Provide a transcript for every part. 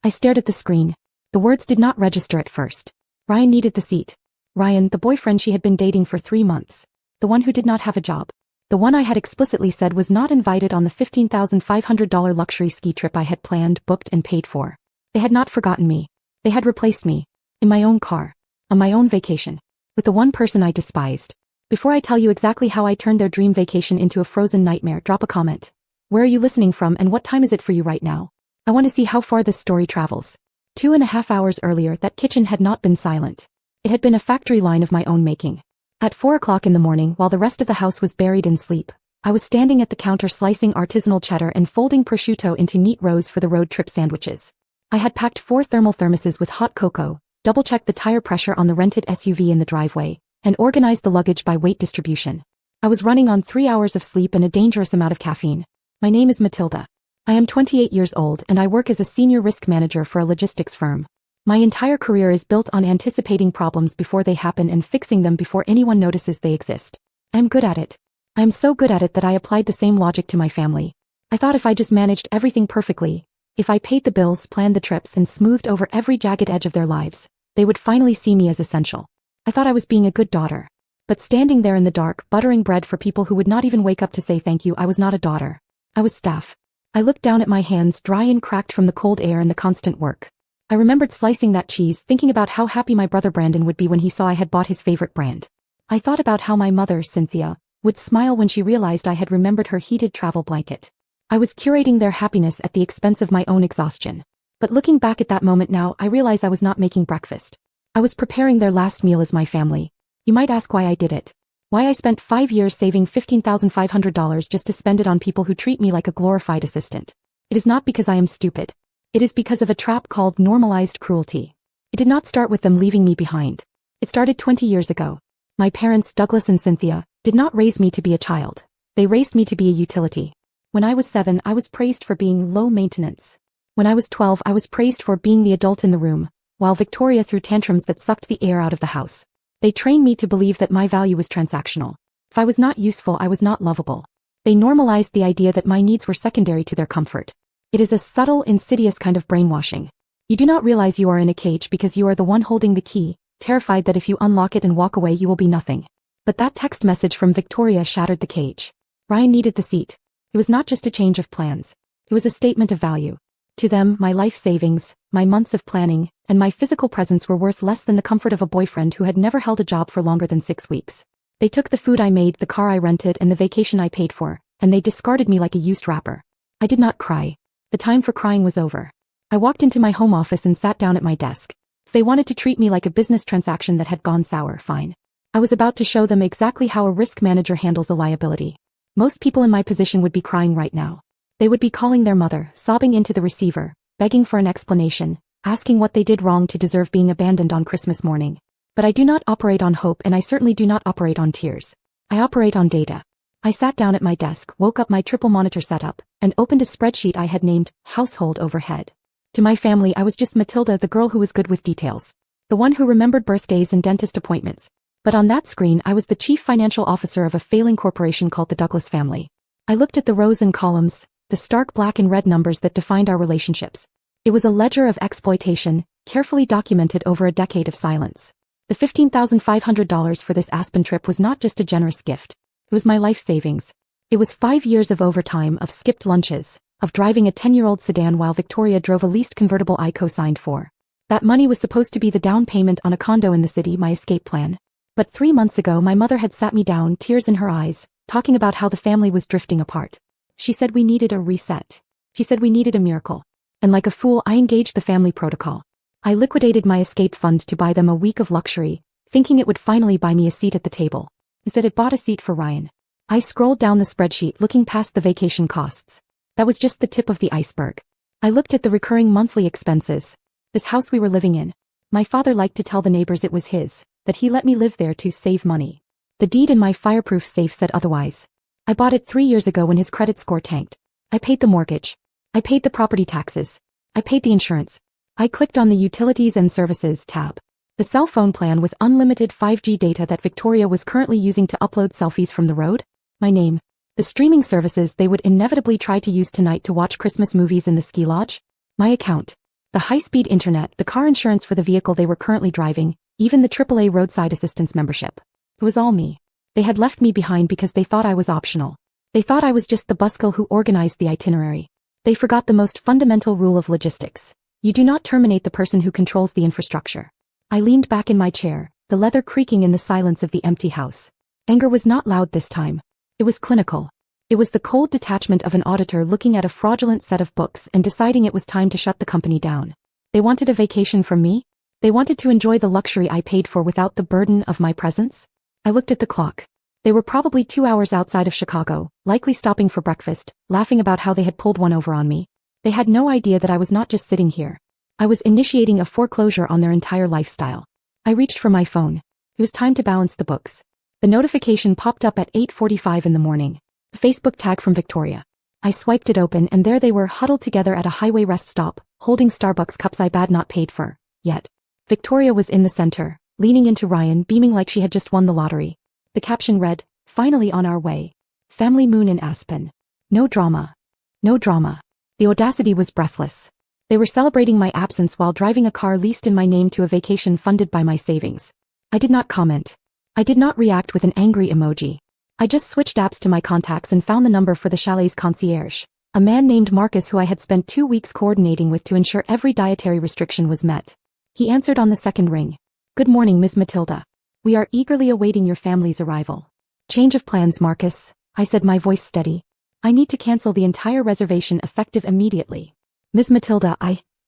I stared at the screen. The words did not register at first. Ryan needed the seat. Ryan, the boyfriend she had been dating for 3 months. The one who did not have a job. The one I had explicitly said was not invited on the $15,500 luxury ski trip I had planned, booked and paid for. They had not forgotten me. They had replaced me. In my own car. On my own vacation. With the one person I despised. Before I tell you exactly how I turned their dream vacation into a frozen nightmare, drop a comment. Where are you listening from and what time is it for you right now? I want to see how far this story travels. 2.5 hours earlier, that kitchen had not been silent. It had been a factory line of my own making. At 4 o'clock in the morning, while the rest of the house was buried in sleep, I was standing at the counter slicing artisanal cheddar and folding prosciutto into neat rows for the road trip sandwiches. I had packed 4 thermal thermoses with hot cocoa, double-checked the tire pressure on the rented SUV in the driveway, and organized the luggage by weight distribution. I was running on 3 hours of sleep and a dangerous amount of caffeine. My name is Matilda. I am 28 years old and I work as a senior risk manager for a logistics firm. My entire career is built on anticipating problems before they happen and fixing them before anyone notices they exist. I am good at it. I am so good at it that I applied the same logic to my family. I thought if I just managed everything perfectly, if I paid the bills, planned the trips and smoothed over every jagged edge of their lives, they would finally see me as essential. I thought I was being a good daughter. But standing there in the dark, buttering bread for people who would not even wake up to say thank you, I was not a daughter. I was staff. I looked down at my hands, dry and cracked from the cold air and the constant work. I remembered slicing that cheese, thinking about how happy my brother Brandon would be when he saw I had bought his favorite brand. I thought about how my mother, Cynthia, would smile when she realized I had remembered her heated travel blanket. I was curating their happiness at the expense of my own exhaustion. But looking back at that moment now, I realize I was not making breakfast. I was preparing their last meal as my family. You might ask why I did it. Why I spent 5 years saving $15,500 just to spend it on people who treat me like a glorified assistant. It is not because I am stupid. It is because of a trap called normalized cruelty. It did not start with them leaving me behind. It started 20 years ago. My parents, Douglas and Cynthia, did not raise me to be a child. They raised me to be a utility. When I was 7, I was praised for being low maintenance. When I was 12, I was praised for being the adult in the room, while Victoria threw tantrums that sucked the air out of the house. They trained me to believe that my value was transactional. If I was not useful, I was not lovable. They normalized the idea that my needs were secondary to their comfort. It is a subtle, insidious kind of brainwashing. You do not realize you are in a cage because you are the one holding the key, terrified that if you unlock it and walk away you will be nothing. But that text message from Victoria shattered the cage. Ryan needed the seat. It was not just a change of plans. It was a statement of value. To them, my life savings, my months of planning, and my physical presence were worth less than the comfort of a boyfriend who had never held a job for longer than 6 weeks. They took the food I made, the car I rented, and the vacation I paid for, and they discarded me like a used wrapper. I did not cry. The time for crying was over. I walked into my home office and sat down at my desk. If they wanted to treat me like a business transaction that had gone sour, fine. I was about to show them exactly how a risk manager handles a liability. Most people in my position would be crying right now. They would be calling their mother, sobbing into the receiver, begging for an explanation, asking what they did wrong to deserve being abandoned on Christmas morning. But I do not operate on hope and I certainly do not operate on tears. I operate on data. I sat down at my desk, woke up my triple monitor setup, and opened a spreadsheet I had named Household Overhead. To my family, I was just Matilda, the girl who was good with details. The one who remembered birthdays and dentist appointments. But on that screen, I was the chief financial officer of a failing corporation called the Douglas family. I looked at the rows and columns, the stark black and red numbers that defined our relationships. It was a ledger of exploitation, carefully documented over a decade of silence. The $15,500 for this Aspen trip was not just a generous gift. It was my life savings. It was 5 years of overtime, of skipped lunches, of driving a 10-year-old sedan while Victoria drove a leased convertible I co-signed for. That money was supposed to be the down payment on a condo in the city, my escape plan. But 3 months ago my mother had sat me down, tears in her eyes, talking about how the family was drifting apart. She said we needed a reset. She said we needed a miracle. And like a fool, I engaged the family protocol. I liquidated my escape fund to buy them a week of luxury, thinking it would finally buy me a seat at the table. Instead, it bought a seat for Ryan. I scrolled down the spreadsheet, looking past the vacation costs. That was just the tip of the iceberg. I looked at the recurring monthly expenses. This house we were living in. My father liked to tell the neighbors it was his, that he let me live there to save money. The deed in my fireproof safe said otherwise. I bought it 3 years ago when his credit score tanked. I paid the mortgage. I paid the property taxes. I paid the insurance. I clicked on the Utilities and Services tab. The cell phone plan with unlimited 5G data that Victoria was currently using to upload selfies from the road. My name. The streaming services they would inevitably try to use tonight to watch Christmas movies in the ski lodge. My account. The high-speed internet, the car insurance for the vehicle they were currently driving, even the AAA roadside assistance membership. It was all me. They had left me behind because they thought I was optional. They thought I was just the buzzkill who organized the itinerary. They forgot the most fundamental rule of logistics. You do not terminate the person who controls the infrastructure. I leaned back in my chair, the leather creaking in the silence of the empty house. Anger was not loud this time. It was clinical. It was the cold detachment of an auditor looking at a fraudulent set of books and deciding it was time to shut the company down. They wanted a vacation from me? They wanted to enjoy the luxury I paid for without the burden of my presence? I looked at the clock. They were probably 2 hours outside of Chicago, likely stopping for breakfast, laughing about how they had pulled one over on me. They had no idea that I was not just sitting here. I was initiating a foreclosure on their entire lifestyle. I reached for my phone. It was time to balance the books. The notification popped up at 8:45 in the morning. A Facebook tag from Victoria. I swiped it open and there they were huddled together at a highway rest stop, holding Starbucks cups I had not paid for, yet. Victoria was in the center, leaning into Ryan, beaming like she had just won the lottery. The caption read, "Finally on our way. Family moon in Aspen. No drama. No drama." The audacity was breathless. They were celebrating my absence while driving a car leased in my name to a vacation funded by my savings. I did not comment. I did not react with an angry emoji. I just switched apps to my contacts and found the number for the chalet's concierge, a man named Marcus who I had spent 2 weeks coordinating with to ensure every dietary restriction was met. He answered on the second ring. "Good morning, Ms. Matilda. We are eagerly awaiting your family's arrival." "Change of plans, Marcus," I said, my voice steady. "I need to cancel the entire reservation effective immediately." "Ms. Matilda,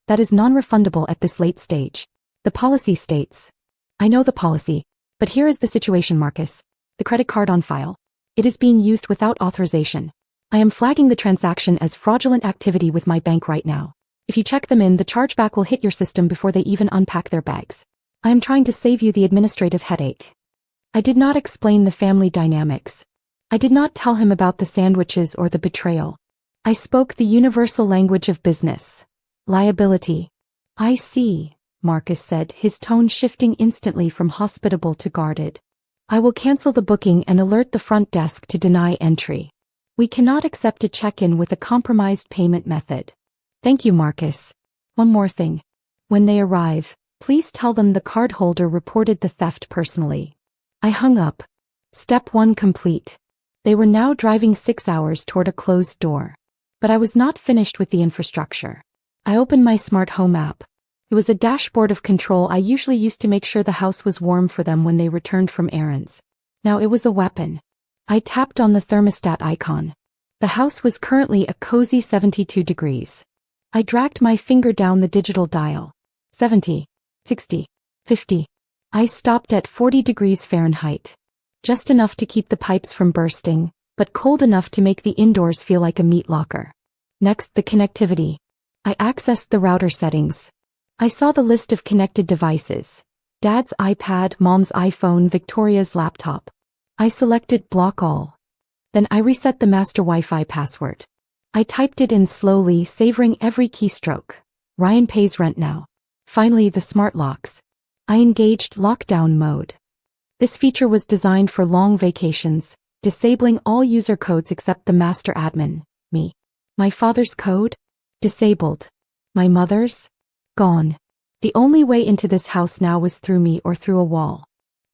that is non-refundable at this late stage. The policy states." "I know the policy, but here is the situation, Marcus. The credit card on file. It is being used without authorization. I am flagging the transaction as fraudulent activity with my bank right now. If you check them in, the chargeback will hit your system before they even unpack their bags. I am trying to save you the administrative headache." I did not explain the family dynamics. I did not tell him about the sandwiches or the betrayal. I spoke the universal language of business. Liability. "I see," Marcus said, his tone shifting instantly from hospitable to guarded. "I will cancel the booking and alert the front desk to deny entry. We cannot accept a check-in with a compromised payment method." "Thank you, Marcus. One more thing. When they arrive, please tell them the cardholder reported the theft personally." I hung up. Step 1 complete. They were now driving 6 hours toward a closed door. But I was not finished with the infrastructure. I opened my smart home app. It was a dashboard of control I usually used to make sure the house was warm for them when they returned from errands. Now it was a weapon. I tapped on the thermostat icon. The house was currently a cozy 72 degrees. I dragged my finger down the digital dial. 70, 60, 50. I stopped at 40 degrees Fahrenheit. Just enough to keep the pipes from bursting, but cold enough to make the indoors feel like a meat locker. Next, the connectivity. I accessed the router settings. I saw the list of connected devices. Dad's iPad, Mom's iPhone, Victoria's laptop. I selected block all. Then I reset the master Wi-Fi password. I typed it in slowly, savoring every keystroke. Ryan pays rent now. Finally, the smart locks. I engaged lockdown mode. This feature was designed for long vacations, disabling all user codes except the master admin, me. My father's code? Disabled. My mother's? Gone. The only way into this house now was through me or through a wall.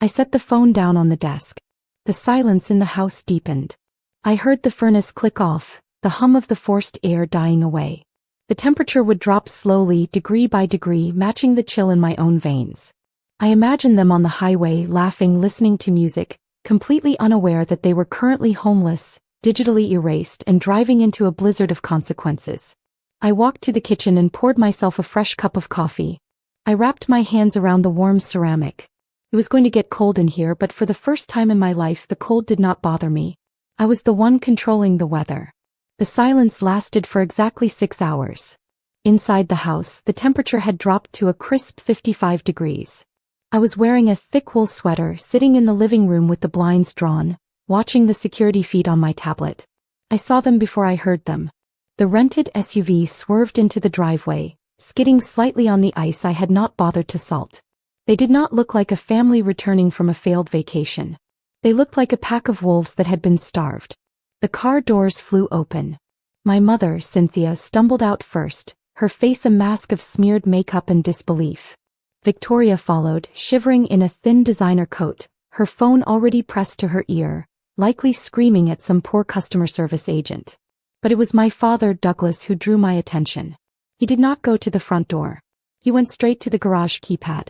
I set the phone down on the desk. The silence in the house deepened. I heard the furnace click off, the hum of the forced air dying away. The temperature would drop slowly, degree by degree, matching the chill in my own veins. I imagined them on the highway, laughing, listening to music, completely unaware that they were currently homeless, digitally erased, and driving into a blizzard of consequences. I walked to the kitchen and poured myself a fresh cup of coffee. I wrapped my hands around the warm ceramic. It was going to get cold in here, but for the first time in my life the cold did not bother me. I was the one controlling the weather. The silence lasted for exactly 6 hours. Inside the house, the temperature had dropped to a crisp 55 degrees. I was wearing a thick wool sweater, sitting in the living room with the blinds drawn, watching the security feed on my tablet. I saw them before I heard them. The rented SUV swerved into the driveway, skidding slightly on the ice I had not bothered to salt. They did not look like a family returning from a failed vacation. They looked like a pack of wolves that had been starved. The car doors flew open. My mother, Cynthia, stumbled out first, her face a mask of smeared makeup and disbelief. Victoria followed, shivering in a thin designer coat, her phone already pressed to her ear, likely screaming at some poor customer service agent. But it was my father, Douglas, who drew my attention. He did not go to the front door. He went straight to the garage keypad.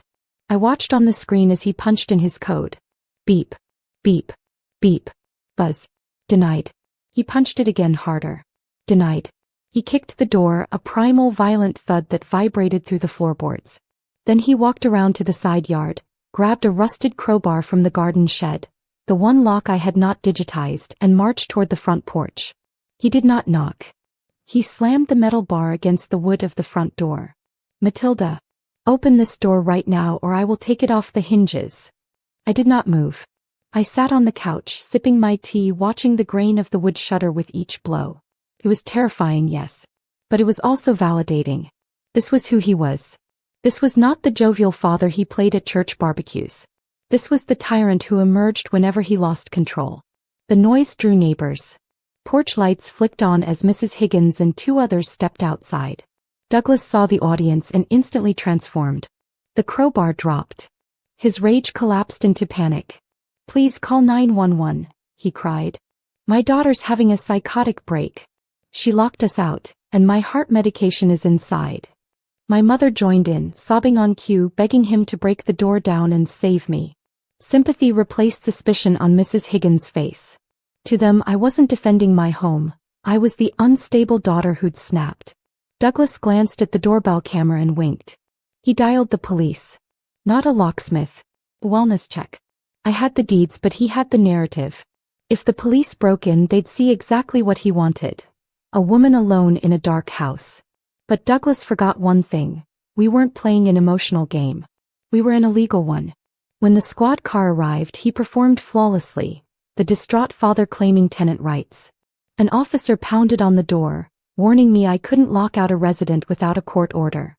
I watched on the screen as he punched in his code. Beep. Beep. Beep. Buzz. Denied. He punched it again harder. Denied. He kicked the door, a primal violent thud that vibrated through the floorboards. Then he walked around to the side yard, grabbed a rusted crowbar from the garden shed, the one lock I had not digitized, and marched toward the front porch. He did not knock. He slammed the metal bar against the wood of the front door. Matilda, open this door right now or I will take it off the hinges. I did not move. I sat on the couch, sipping my tea, watching the grain of the wood shudder with each blow. It was terrifying, yes. But it was also validating. This was who he was. This was not the jovial father he played at church barbecues. This was the tyrant who emerged whenever he lost control. The noise drew neighbors. Porch lights flicked on as Mrs. Higgins and two others stepped outside. Douglas saw the audience and instantly transformed. The crowbar dropped. His rage collapsed into panic. Please call 911, he cried. My daughter's having a psychotic break. She locked us out, and my heart medication is inside. My mother joined in, sobbing on cue, begging him to break the door down and save me. Sympathy replaced suspicion on Mrs. Higgins' face. To them, I wasn't defending my home. I was the unstable daughter who'd snapped. Douglas glanced at the doorbell camera and winked. He dialed the police. Not a locksmith. Wellness check. I had the deeds, but he had the narrative. If the police broke in, they'd see exactly what he wanted. A woman alone in a dark house. But Douglas forgot one thing. We weren't playing an emotional game. We were in a legal one. When the squad car arrived, he performed flawlessly, the distraught father claiming tenant rights. An officer pounded on the door, warning me I couldn't lock out a resident without a court order.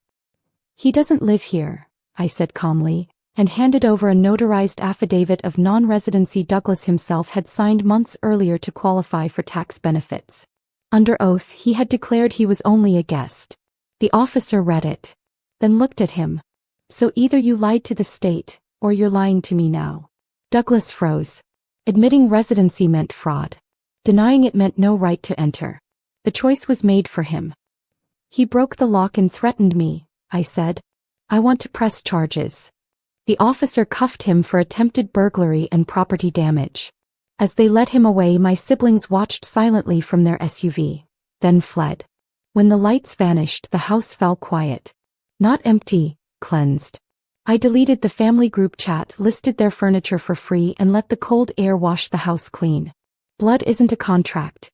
He doesn't live here, I said calmly, and handed over a notarized affidavit of non-residency Douglas himself had signed months earlier to qualify for tax benefits. Under oath, he had declared he was only a guest. The officer read it, then looked at him. So either you lied to the state, or you're lying to me now. Douglas froze. Admitting residency meant fraud. Denying it meant no right to enter. The choice was made for him. He broke the lock and threatened me, I said. I want to press charges. The officer cuffed him for attempted burglary and property damage. As they led him away, my siblings watched silently from their SUV, then fled. When the lights vanished, the house fell quiet. Not empty, cleansed. I deleted the family group chat, listed their furniture for free, and let the cold air wash the house clean. Blood isn't a contract.